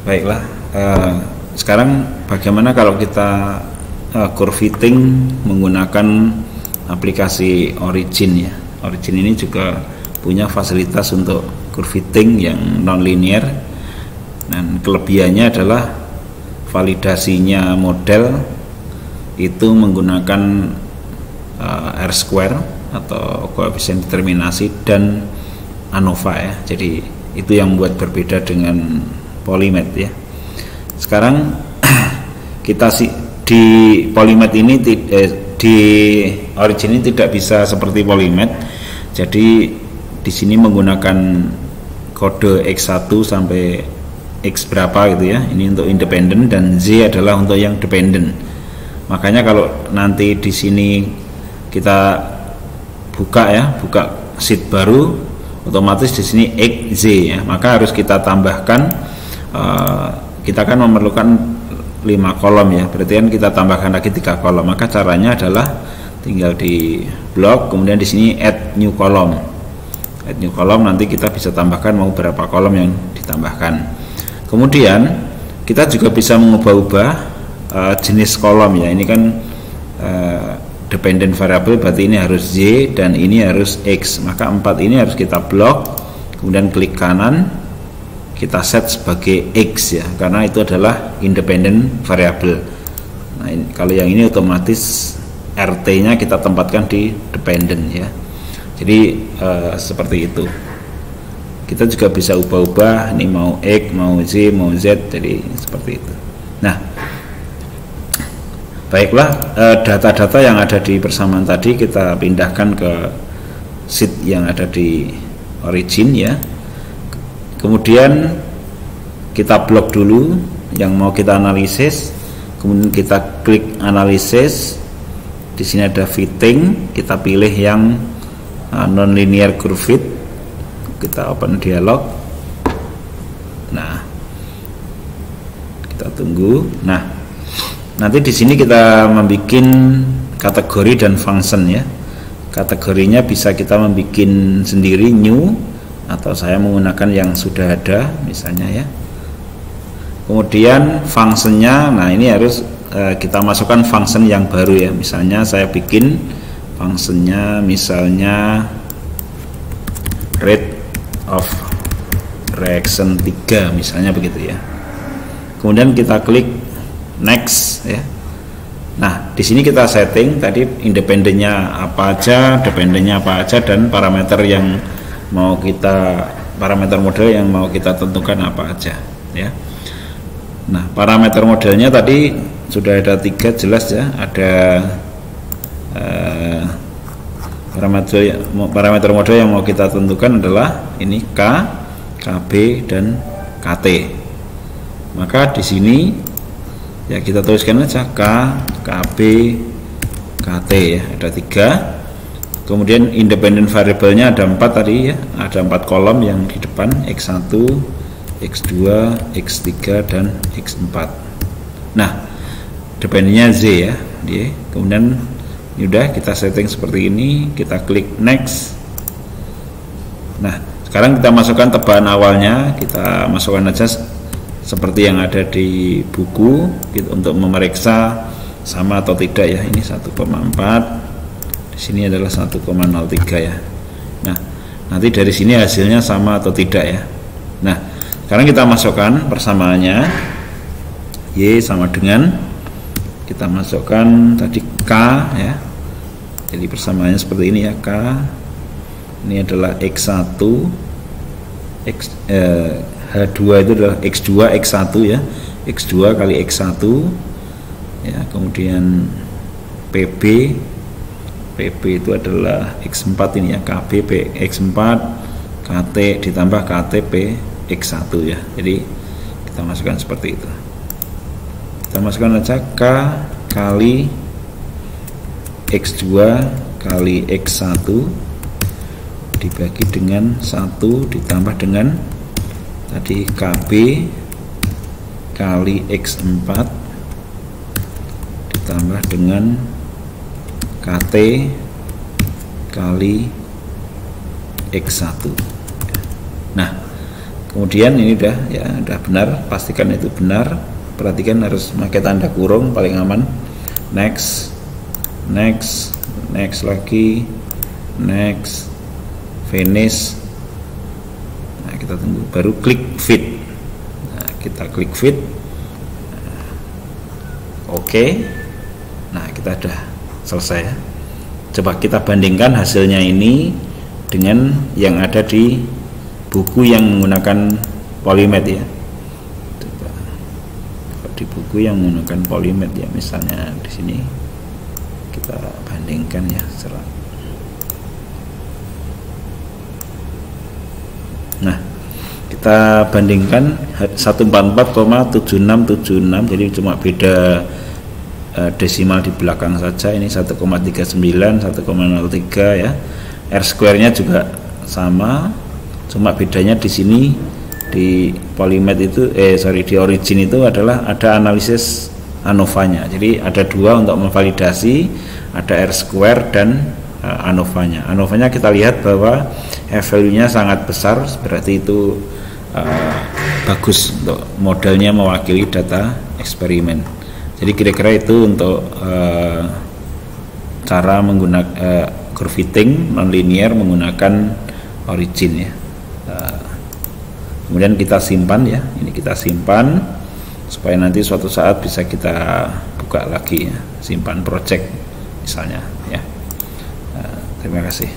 Baiklah, sekarang bagaimana kalau kita curve fitting menggunakan aplikasi Origin ya. Origin ini juga punya fasilitas untuk curve fitting yang non-linear, dan kelebihannya adalah validasinya model itu menggunakan R-square atau koefisien determinasi dan ANOVA ya. Jadi itu yang membuat berbeda dengan Polymath ya. Sekarang kita di Polymath ini di Origin ini tidak bisa seperti Polymath. Jadi di sini menggunakan kode X1 sampai X berapa gitu ya. Ini untuk independen dan Z adalah untuk yang dependent. Makanya kalau nanti di sini kita buka sheet baru, otomatis di sini XZ ya. Maka harus kita tambahkan, kita kan memerlukan 5 kolom ya, berarti kan kita tambahkan lagi 3 kolom. Maka caranya adalah tinggal di blok, kemudian di sini add new column. Add new column, nanti kita bisa tambahkan mau berapa kolom yang ditambahkan. Kemudian kita juga bisa mengubah-ubah jenis kolom ya. Ini kan dependent variable, berarti ini harus Y dan ini harus X. Maka 4 ini harus kita blok, kemudian klik kanan, kita set sebagai X ya, karena itu adalah independent variable. Nah, kalau yang ini otomatis RT-nya kita tempatkan di dependent ya. Jadi seperti itu. Kita juga bisa ubah-ubah, ini mau X, mau Z, mau Z, jadi seperti itu. Nah, baiklah, data-data yang ada di persamaan tadi kita pindahkan ke sheet yang ada di Origin ya. Kemudian kita blok dulu yang mau kita analisis, kemudian kita klik analisis. Di sini ada fitting, kita pilih yang non-linear curve fit. Kita open dialog. Nah, kita tunggu. Nah, nanti di sini kita membuat kategori dan function ya. Kategorinya bisa kita membuat sendiri, new, atau saya menggunakan yang sudah ada misalnya ya. Kemudian functionnya, nah ini harus kita masukkan function yang baru ya. Misalnya saya bikin functionnya misalnya rate of reaction 3 misalnya begitu ya. Kemudian kita klik next ya. Nah, di sini kita setting tadi independennya apa aja, dependennya apa aja, dan parameter model yang mau kita tentukan apa aja ya. Nah, parameter modelnya tadi sudah ada 3 jelas ya. Ada parameter model yang mau kita tentukan adalah ini K, KB, dan KT. Maka di sini ya kita tuliskan aja K, KB, KT ya, ada 3. Kemudian independent variable-nya ada 4 tadi ya, ada 4 kolom yang di depan, X1, X2, X3, dan X4. Nah, dependentnya Z ya, dia. Kemudian ini udah kita setting seperti ini, kita klik next. Nah, sekarang kita masukkan tebalan awalnya, kita masukkan aja seperti yang ada di buku gitu, untuk memeriksa sama atau tidak ya. Ini 1,4. Di sini adalah 1,03 ya. Nah, nanti dari sini hasilnya sama atau tidak ya. Nah, sekarang kita masukkan persamaannya. Y sama dengan, kita masukkan tadi K ya. Jadi persamaannya seperti ini ya, K. Ini adalah X1, H2 itu adalah X2, X1 ya. X2 kali X1 ya. Kemudian PB itu adalah X4 ini ya, KB X4, KT ditambah KTP X1 ya. Jadi kita masukkan seperti itu. Kita masukkan aja K kali X2 kali X1 dibagi dengan 1 ditambah dengan tadi KB kali X4 ditambah dengan KT kali X1. Nah, Kemudian ini udah benar, pastikan itu benar. Perhatikan harus pakai tanda kurung paling aman. Next, next, next lagi, next, finish. Nah, kita tunggu, baru klik fit. Nah, kita klik fit. Oke. Nah, kita udah selesai ya. Coba kita bandingkan hasilnya ini dengan yang ada di buku yang menggunakan Polymath ya. Coba. Di buku yang menggunakan Polymath ya, misalnya di sini kita bandingkan ya. Nah, kita bandingkan 144,7676, jadi cuma beda desimal di belakang saja. Ini 1,39, 1,03 ya. R-square-nya juga sama, cuma bedanya di sini di Polymath itu di Origin itu adalah ada analisis ANOVA-nya. Jadi ada dua untuk memvalidasi, ada R-square dan ANOVA-nya. ANOVA-nya kita lihat bahwa F-value-nya sangat besar, berarti itu bagus untuk modelnya mewakili data eksperimen. Jadi kira-kira itu untuk cara menggunakan curve fitting nonlinear menggunakan Origin ya. Kemudian kita simpan ya, ini kita simpan supaya nanti suatu saat bisa kita buka lagi ya, simpan project misalnya ya. Terima kasih.